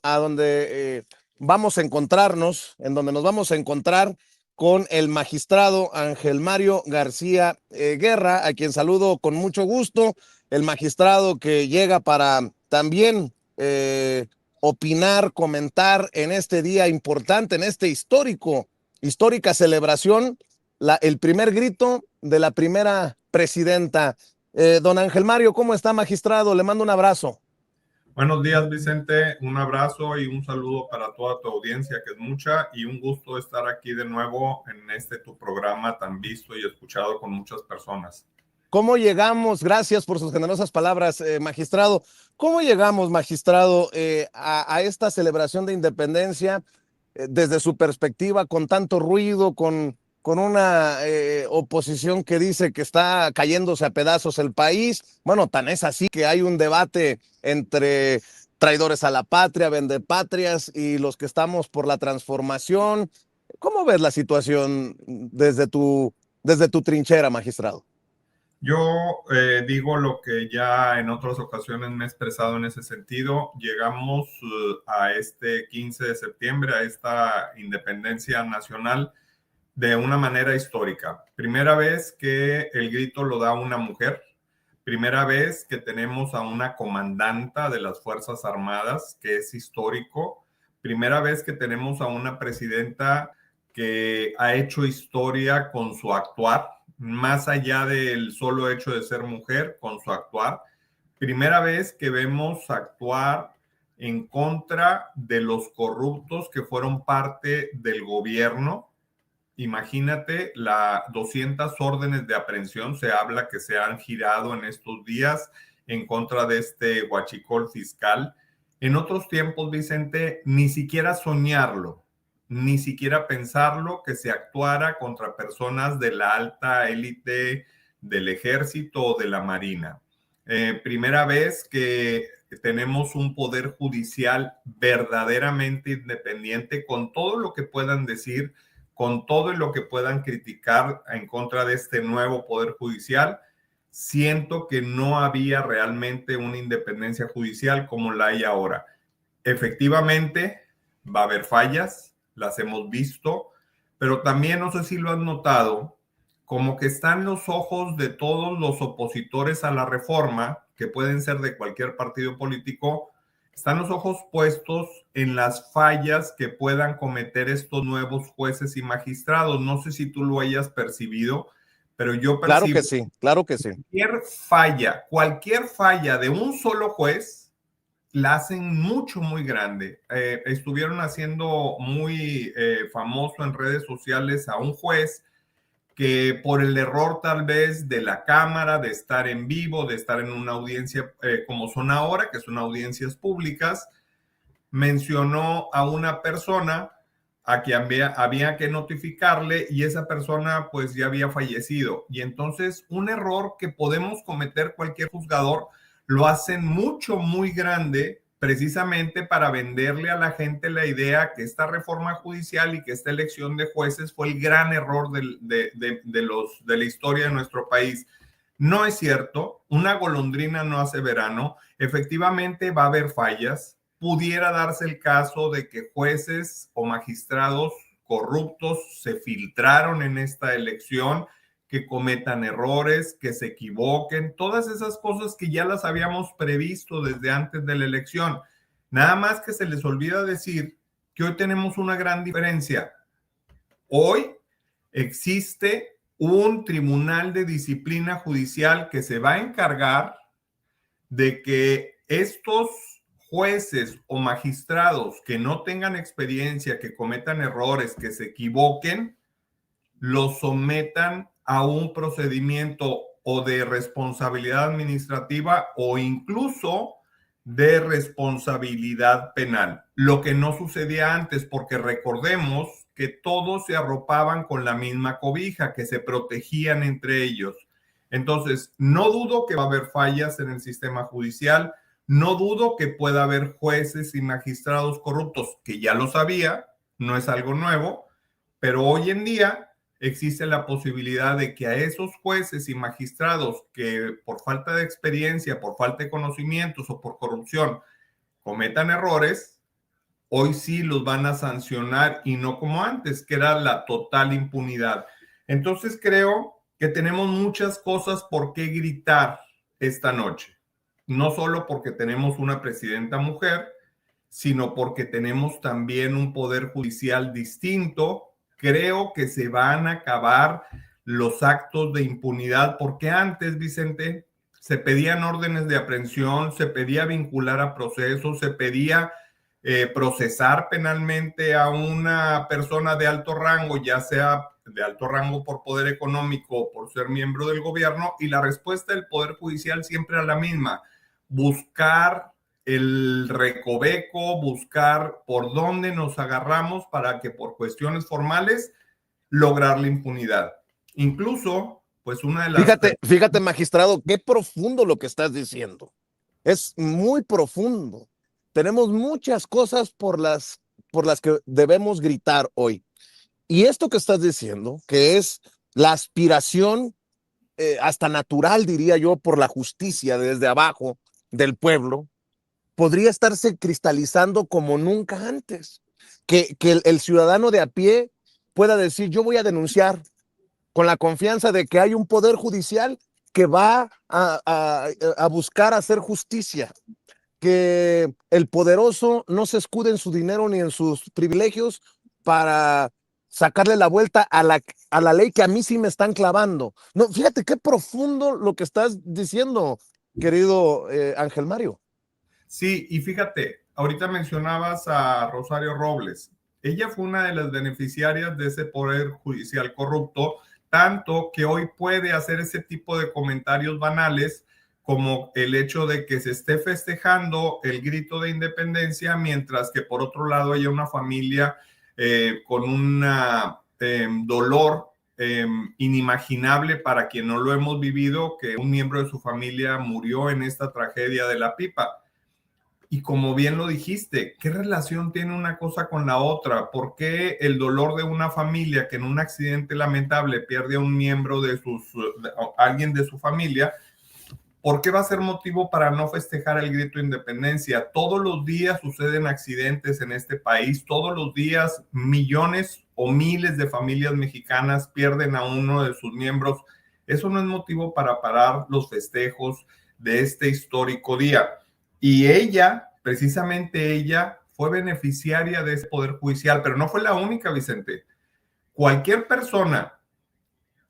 a donde vamos a encontrarnos, en donde nos vamos a encontrar con el magistrado Ángel Mario García Guerra, a quien saludo con mucho gusto, el magistrado que llega para también opinar, comentar en este día importante, en este histórica celebración, el primer grito de la primera presidenta. Don Ángel Mario, ¿cómo está, magistrado? Le mando un abrazo. Buenos días, Vicente. Un abrazo y un saludo para toda tu audiencia, que es mucha, y un gusto estar aquí de nuevo en tu programa tan visto y escuchado con muchas personas. ¿Cómo llegamos? Gracias por sus generosas palabras, magistrado. ¿Cómo llegamos, magistrado, a esta celebración de independencia desde su perspectiva, con tanto ruido, con una oposición que dice que está cayéndose a pedazos el país? Bueno, tan es así que hay un debate entre traidores a la patria, vendepatrias y los que estamos por la transformación. ¿Cómo ves la situación desde tu trinchera, magistrado? Yo digo lo que ya en otras ocasiones me he expresado en ese sentido. Llegamos a este 15 de septiembre, a esta independencia nacional, de una manera histórica. Primera vez que el grito lo da una mujer. Primera vez que tenemos a una comandanta de las Fuerzas Armadas, que es histórico. Primera vez que tenemos a una presidenta que ha hecho historia con su actuar, más allá del solo hecho de ser mujer, con su actuar. Primera vez que vemos actuar en contra de los corruptos que fueron parte del gobierno. Imagínate, 200 órdenes de aprehensión se habla que se han girado en estos días en contra de este huachicol fiscal. En otros tiempos, Vicente, ni siquiera soñarlo, ni siquiera pensarlo, que se actuara contra personas de la alta élite del ejército o de la marina. Primera vez que tenemos un poder judicial verdaderamente independiente, con todo lo que puedan decir, con todo lo que puedan criticar en contra de este nuevo poder judicial. Siento que no había realmente una independencia judicial como la hay ahora. Efectivamente, va a haber fallas, las hemos visto, pero también, no sé si lo has notado, como que están los ojos de todos los opositores a la reforma, que pueden ser de cualquier partido político, están los ojos puestos en las fallas que puedan cometer estos nuevos jueces y magistrados. No sé si tú lo hayas percibido, pero yo percibo. Claro que sí, claro que sí. Cualquier falla de un solo juez la hacen muy grande. Estuvieron haciendo muy famoso en redes sociales a un juez que por el error tal vez de la cámara, de estar en vivo, de estar en una audiencia como son ahora, que son audiencias públicas, mencionó a una persona a quien había que notificarle, y esa persona pues ya había fallecido. Y entonces un error que podemos cometer cualquier juzgador lo hacen muy grande, precisamente para venderle a la gente la idea que esta reforma judicial y que esta elección de jueces fue el gran error de la historia de nuestro país. No es cierto, una golondrina no hace verano. Efectivamente va a haber fallas. Pudiera darse el caso de que jueces o magistrados corruptos se filtraron en esta elección, que cometan errores, que se equivoquen, todas esas cosas que ya las habíamos previsto desde antes de la elección. Nada más que se les olvida decir que hoy tenemos una gran diferencia. Hoy existe un tribunal de disciplina judicial que se va a encargar de que estos jueces o magistrados que no tengan experiencia, que cometan errores, que se equivoquen, los sometan a un procedimiento o de responsabilidad administrativa o incluso de responsabilidad penal, lo que no sucedía antes, porque recordemos que todos se arropaban con la misma cobija, que se protegían entre ellos. Entonces, no dudo que va a haber fallas en el sistema judicial, no dudo que pueda haber jueces y magistrados corruptos, que ya lo sabía, no es algo nuevo, pero hoy en día existe la posibilidad de que a esos jueces y magistrados que por falta de experiencia, por falta de conocimientos o por corrupción cometan errores, Hoy sí los van a sancionar y no como antes, que era la total impunidad. Entonces creo que tenemos muchas cosas por qué gritar esta noche. No solo porque tenemos una presidenta mujer, sino porque tenemos también un poder judicial distinto. Creo que se van a acabar los actos de impunidad, porque antes, Vicente, se pedían órdenes de aprehensión, se pedía vincular a procesos, se pedía procesar penalmente a una persona de alto rango, ya sea de alto rango por poder económico o por ser miembro del gobierno, y la respuesta del Poder Judicial siempre era la misma: buscar el recoveco, buscar por dónde nos agarramos para que por cuestiones formales lograr la impunidad. Incluso, pues una de las... Fíjate, magistrado, qué profundo lo que estás diciendo. Es muy profundo. Tenemos muchas cosas por las que debemos gritar hoy. Y esto que estás diciendo, que es la aspiración hasta natural, diría yo, por la justicia desde abajo del pueblo, podría estarse cristalizando como nunca antes. Que el ciudadano de a pie pueda decir, yo voy a denunciar con la confianza de que hay un poder judicial que va a buscar hacer justicia, que el poderoso no se escude en su dinero ni en sus privilegios para sacarle la vuelta a la ley que a mí sí me están clavando. No, fíjate qué profundo lo que estás diciendo, querido Ángel Mario. Sí, y fíjate, ahorita mencionabas a Rosario Robles. Ella fue una de las beneficiarias de ese poder judicial corrupto, tanto que hoy puede hacer ese tipo de comentarios banales como el hecho de que se esté festejando el grito de independencia, mientras que por otro lado haya una familia con un dolor inimaginable para quien no lo hemos vivido, que un miembro de su familia murió en esta tragedia de la pipa. Y como bien lo dijiste, ¿qué relación tiene una cosa con la otra? ¿Por qué el dolor de una familia que en un accidente lamentable pierde a un miembro alguien de su familia? ¿Por qué va a ser motivo para no festejar el grito de independencia? Todos los días suceden accidentes en este país, todos los días millones o miles de familias mexicanas pierden a uno de sus miembros. Eso no es motivo para parar los festejos de este histórico día. Y ella, precisamente ella, fue beneficiaria de ese poder judicial, pero no fue la única, Vicente. Cualquier persona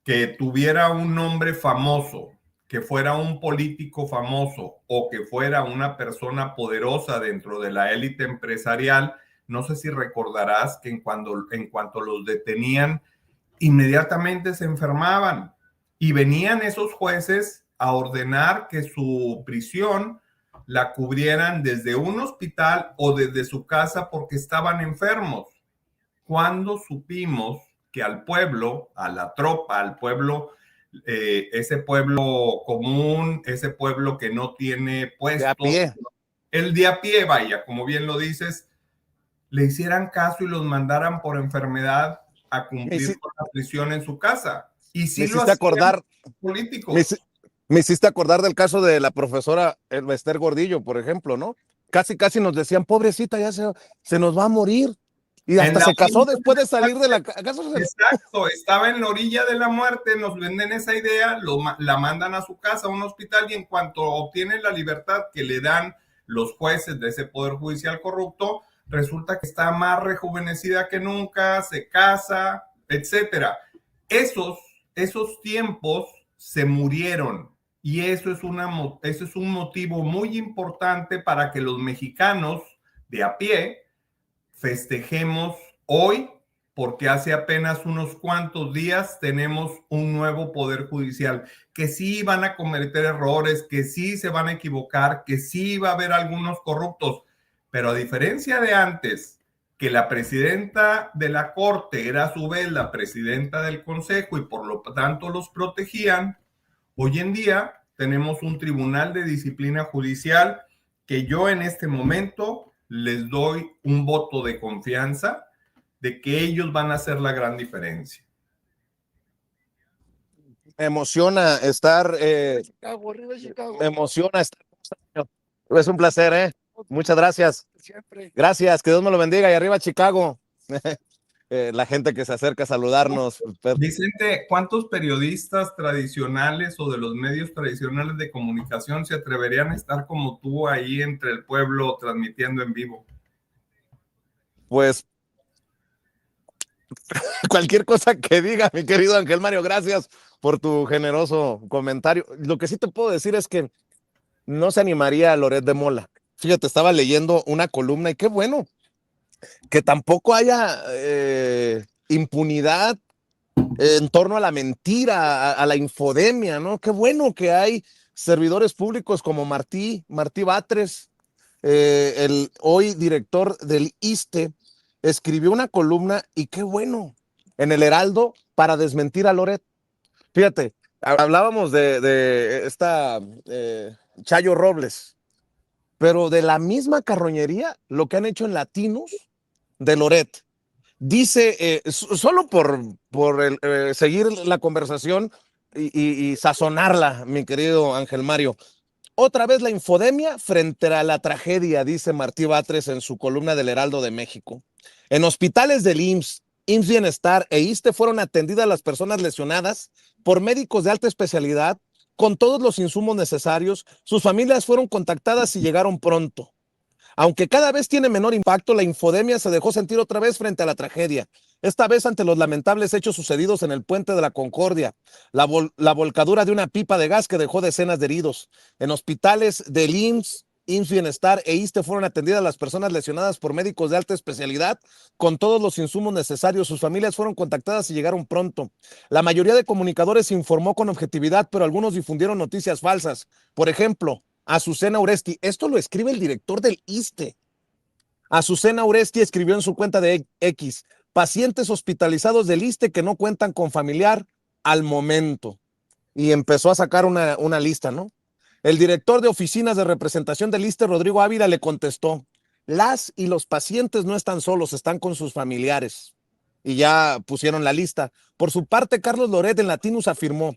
que tuviera un nombre famoso, que fuera un político famoso o que fuera una persona poderosa dentro de la élite empresarial, no sé si recordarás que en cuanto los detenían, inmediatamente se enfermaban y venían esos jueces a ordenar que su prisión la cubrieran desde un hospital o desde su casa porque estaban enfermos. Cuando supimos que al pueblo, a la tropa, al pueblo, ese pueblo común, ese pueblo que no tiene puestos, De a pie. el de a pie, vaya, como bien lo dices, le hicieran caso y los mandaran por enfermedad a cumplir con la prisión en su casa. Y Me sí lo hiciste hacían acordar, políticos. me hiciste acordar del caso de la profesora Esther Gordillo, por ejemplo, ¿no? Casi nos decían, pobrecita, se nos va a morir. Y En hasta la se casó orilla después de de salir de la casa. exacto, estaba en la orilla de la muerte, nos venden esa idea, la mandan a su casa, a un hospital, y en cuanto obtienen la libertad que le dan los jueces de ese poder judicial corrupto, resulta que está más rejuvenecida que nunca, se casa, etcétera. Esos, esos tiempos se murieron, y eso es un motivo muy importante para que los mexicanos de a pie festejemos hoy, porque hace apenas unos cuantos días tenemos un nuevo poder judicial, que sí van a cometer errores, que sí se van a equivocar, que sí va a haber algunos corruptos, pero a diferencia de antes, que la presidenta de la Corte era a su vez la presidenta del Consejo y por lo tanto los protegían, hoy en día tenemos un tribunal de disciplina judicial que yo en este momento les doy un voto de confianza de que ellos van a hacer la gran diferencia. Me emociona estar. Me emociona estar. Es un placer, ¿eh? Muchas gracias. Siempre. Gracias, que Dios me lo bendiga y arriba Chicago. La gente que se acerca a saludarnos. Vicente, ¿cuántos periodistas tradicionales o de los medios tradicionales de comunicación se atreverían a estar como tú ahí entre el pueblo transmitiendo en vivo? Pues cualquier cosa que diga, mi querido Ángel Mario, gracias por tu generoso comentario. Lo que sí te puedo decir es que no se animaría a Loret de Mola. Fíjate, estaba leyendo una columna y qué bueno que tampoco haya impunidad en torno a la mentira, a la infodemia, ¿no? Qué bueno que hay servidores públicos como Martí Batres, el hoy director del ISSSTE, escribió una columna y qué bueno, en el Heraldo para desmentir a Loret. Fíjate, hablábamos de esta Chayo Robles, pero de la misma carroñería, lo que han hecho en Latinos de Loret. Dice, solo por seguir la conversación y sazonarla, mi querido Ángel Mario. Otra vez la infodemia frente a la tragedia, dice Martí Batres en su columna del Heraldo de México. En hospitales del IMSS Bienestar e ISSSTE fueron atendidas las personas lesionadas por médicos de alta especialidad con todos los insumos necesarios. Sus familias fueron contactadas y llegaron pronto. Aunque cada vez tiene menor impacto, la infodemia se dejó sentir otra vez frente a la tragedia, esta vez ante los lamentables hechos sucedidos en el Puente de la Concordia, la volcadura de una pipa de gas que dejó decenas de heridos. En hospitales del IMSS Bienestar e ISSSTE fueron atendidas las personas lesionadas por médicos de alta especialidad con todos los insumos necesarios. Sus familias fueron contactadas y llegaron pronto. La mayoría de comunicadores informó con objetividad, pero algunos difundieron noticias falsas. Por ejemplo, Azucena Uresti, esto lo escribe el director del ISSSTE. Azucena Uresti escribió en su cuenta de X, pacientes hospitalizados del ISSSTE que no cuentan con familiar al momento. Y empezó a sacar una lista, ¿no? El director de oficinas de representación del ISSSTE, Rodrigo Ávila, le contestó, las y los pacientes no están solos, están con sus familiares. Y ya pusieron la lista. Por su parte, Carlos Loret en Latinus afirmó,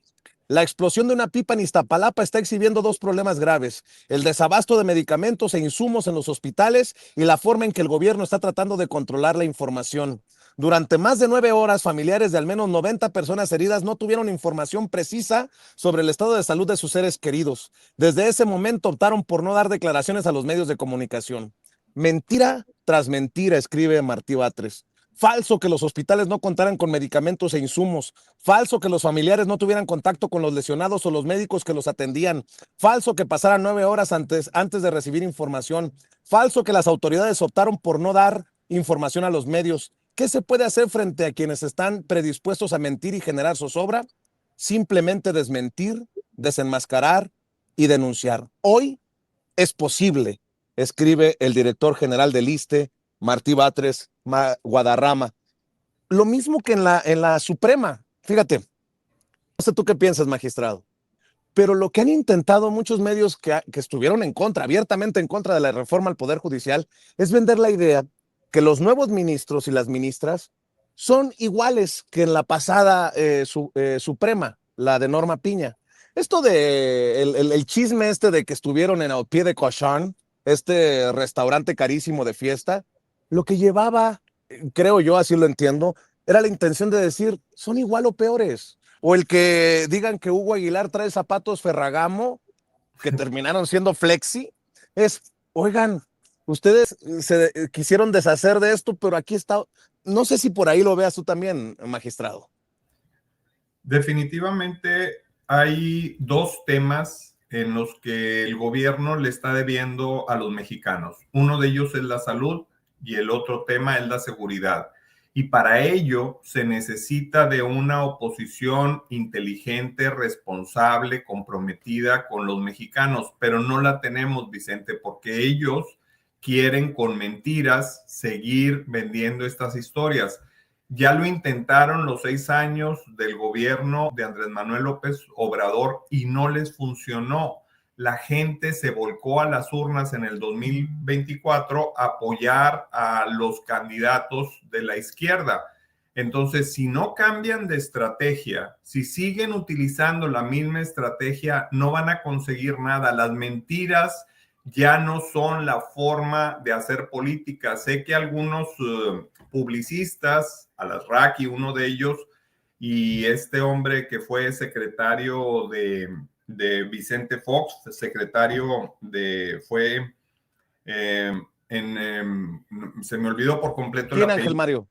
la explosión de una pipa en Iztapalapa está exhibiendo dos problemas graves, el desabasto de medicamentos e insumos en los hospitales y la forma en que el gobierno está tratando de controlar la información. Durante más de 9 horas, familiares de al menos 90 personas heridas no tuvieron información precisa sobre el estado de salud de sus seres queridos. Desde ese momento optaron por no dar declaraciones a los medios de comunicación. Mentira tras mentira, escribe Martí Batres. Falso que los hospitales no contaran con medicamentos e insumos. Falso que los familiares no tuvieran contacto con los lesionados o los médicos que los atendían. Falso que pasaran 9 horas antes de recibir información. Falso que las autoridades optaron por no dar información a los medios. ¿Qué se puede hacer frente a quienes están predispuestos a mentir y generar zozobra? Simplemente desmentir, desenmascarar y denunciar. Hoy es posible, escribe el director general del ISSSTE, Martí Batres Guadarrama. Lo mismo que en la Suprema. Fíjate, no sé tú qué piensas, magistrado, pero lo que han intentado muchos medios que estuvieron en contra, abiertamente en contra de la reforma al Poder Judicial, es vender la idea que los nuevos ministros y las ministras son iguales que en la pasada Suprema, la de Norma Piña. Esto de el chisme este de que estuvieron en Au Pied de Cochon, este restaurante carísimo de fiesta, lo que llevaba, creo yo, así lo entiendo, era la intención de decir, son igual o peores. O el que digan que Hugo Aguilar trae zapatos Ferragamo, que terminaron siendo flexi, es, oigan, ustedes se quisieron deshacer de esto, pero aquí está, no sé si por ahí lo veas tú también, magistrado. Definitivamente hay dos temas en los que el gobierno le está debiendo a los mexicanos. Uno de ellos es la salud y el otro tema es la seguridad. Y para ello se necesita de una oposición inteligente, responsable, comprometida con los mexicanos, pero no la tenemos, Vicente, porque ellos quieren con mentiras seguir vendiendo estas historias. Ya lo intentaron los 6 años del gobierno de Andrés Manuel López Obrador y no les funcionó. La gente se volcó a las urnas en el 2024 a apoyar a los candidatos de la izquierda. Entonces, si no cambian de estrategia, si siguen utilizando la misma estrategia, no van a conseguir nada. Las mentiras ya no son la forma de hacer política. Sé que algunos publicistas, Alasraqui, uno de ellos, y este hombre que fue secretario de Vicente Fox, secretario fue, se me olvidó por completo el ¿Quién, Ángel apellido, Mario?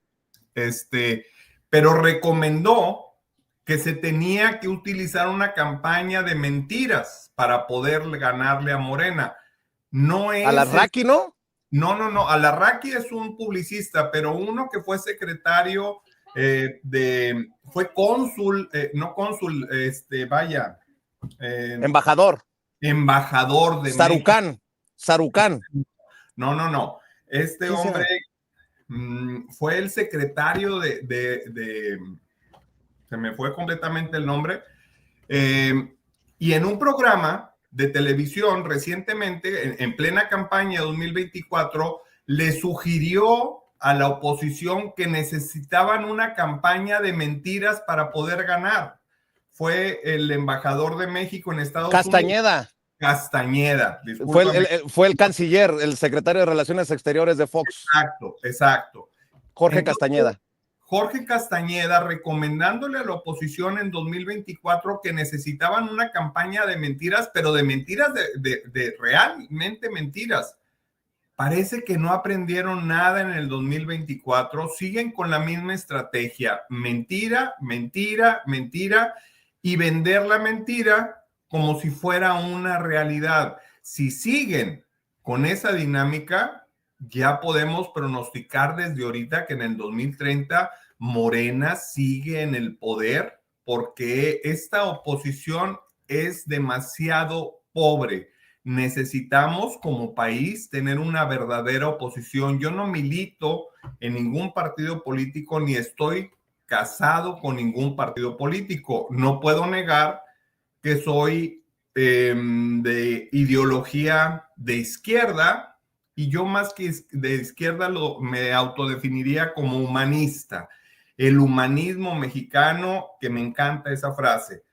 Pero recomendó que se tenía que utilizar una campaña de mentiras para poder ganarle a Morena. No es... Alarraqui, ¿no? No. Alarraqui es un publicista, pero uno que fue secretario fue cónsul, no cónsul, Embajador. embajador de México. Sarucán. No. Este hombre fue el secretario se me fue completamente el nombre, y en un programa de televisión recientemente, en plena campaña 2024, le sugirió a la oposición que necesitaban una campaña de mentiras para poder ganar. Fue el embajador de México en Estados Unidos. Castañeda. Fue el canciller, el secretario de Relaciones Exteriores de Fox. Exacto. Jorge Castañeda. Jorge Castañeda recomendándole a la oposición en 2024 que necesitaban una campaña de mentiras, pero de mentiras de realmente mentiras. Parece que no aprendieron nada en el 2024, siguen con la misma estrategia, mentira, y vender la mentira como si fuera una realidad. Si siguen con esa dinámica, ya podemos pronosticar desde ahorita que en el 2030 Morena sigue en el poder porque esta oposición es demasiado pobre. Necesitamos como país tener una verdadera oposición. Yo no milito en ningún partido político ni estoy casado con ningún partido político. No puedo negar que soy de ideología de izquierda, y yo más que de izquierda me autodefiniría como humanista. El humanismo mexicano, que me encanta esa frase,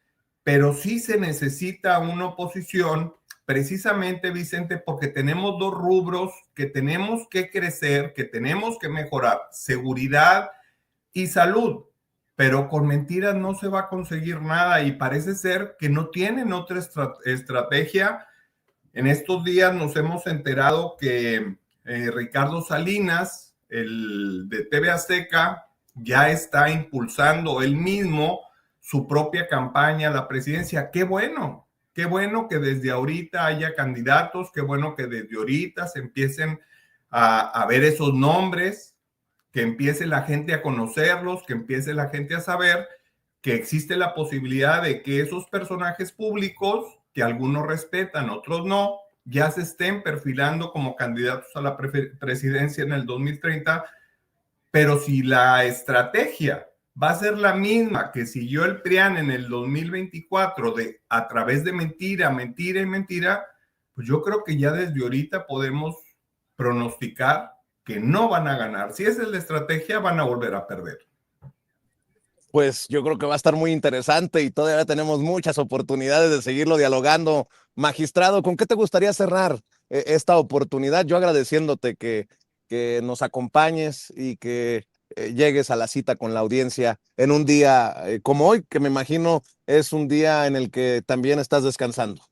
pero sí se necesita una oposición, precisamente, Vicente, porque tenemos dos rubros que tenemos que crecer, que tenemos que mejorar: seguridad y salud. Pero con mentiras no se va a conseguir nada y parece ser que no tienen otra estrategia. En estos días nos hemos enterado que Ricardo Salinas, el de TV Azteca, ya está impulsando él mismo su propia campaña a la presidencia. Qué bueno que desde ahorita haya candidatos, qué bueno que desde ahorita se empiecen a ver esos nombres, que empiece la gente a conocerlos, que empiece la gente a saber que existe la posibilidad de que esos personajes públicos, que algunos respetan, otros no, ya se estén perfilando como candidatos a la presidencia en el 2030. Pero si la estrategia va a ser la misma que siguió el PRIAN en el 2024, a través de mentira, pues yo creo que ya desde ahorita podemos pronosticar que no van a ganar. Si esa es la estrategia, van a volver a perder. Pues yo creo que va a estar muy interesante y todavía tenemos muchas oportunidades de seguirlo dialogando. Magistrado, ¿con qué te gustaría cerrar esta oportunidad? Yo agradeciéndote que nos acompañes y que llegues a la cita con la audiencia en un día como hoy, que me imagino es un día en el que también estás descansando.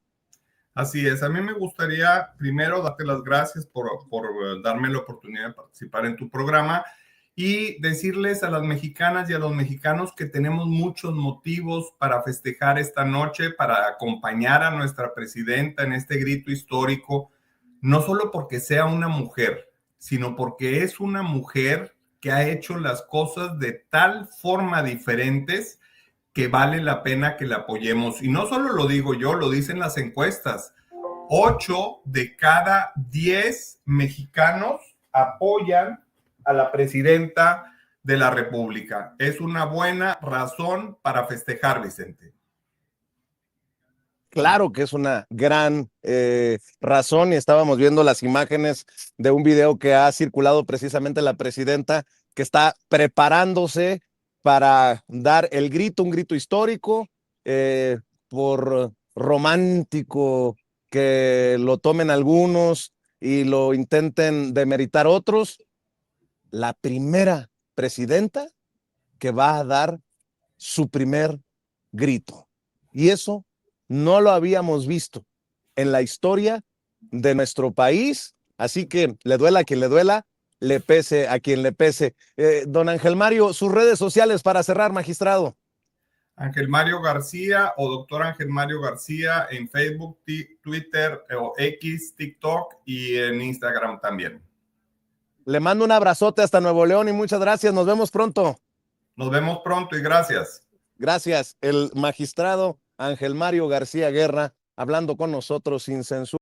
Así es, a mí me gustaría primero darte las gracias por darme la oportunidad de participar en tu programa y decirles a las mexicanas y a los mexicanos que tenemos muchos motivos para festejar esta noche, para acompañar a nuestra presidenta en este grito histórico, no solo porque sea una mujer, sino porque es una mujer que ha hecho las cosas de tal forma diferentes que vale la pena que la apoyemos. Y no solo lo digo yo, lo dicen las encuestas. 8 de cada 10 mexicanos apoyan a la presidenta de la República. Es una buena razón para festejar, Vicente. Claro que es una gran razón, y estábamos viendo las imágenes de un video que ha circulado precisamente la presidenta, que está preparándose para dar el grito, un grito histórico, por romántico que lo tomen algunos y lo intenten demeritar otros, la primera presidenta que va a dar su primer grito. Y eso no lo habíamos visto en la historia de nuestro país. Así que le duela a quien le duela, le pese a quien le pese. Don Ángel Mario, sus redes sociales para cerrar, magistrado. Ángel Mario García o doctor Ángel Mario García en Facebook, Twitter o X, TikTok y en Instagram también. Le mando un abrazote hasta Nuevo León y muchas gracias. Nos vemos pronto. Nos vemos pronto y gracias. Gracias. El magistrado Ángel Mario García Guerra hablando con nosotros sin censura.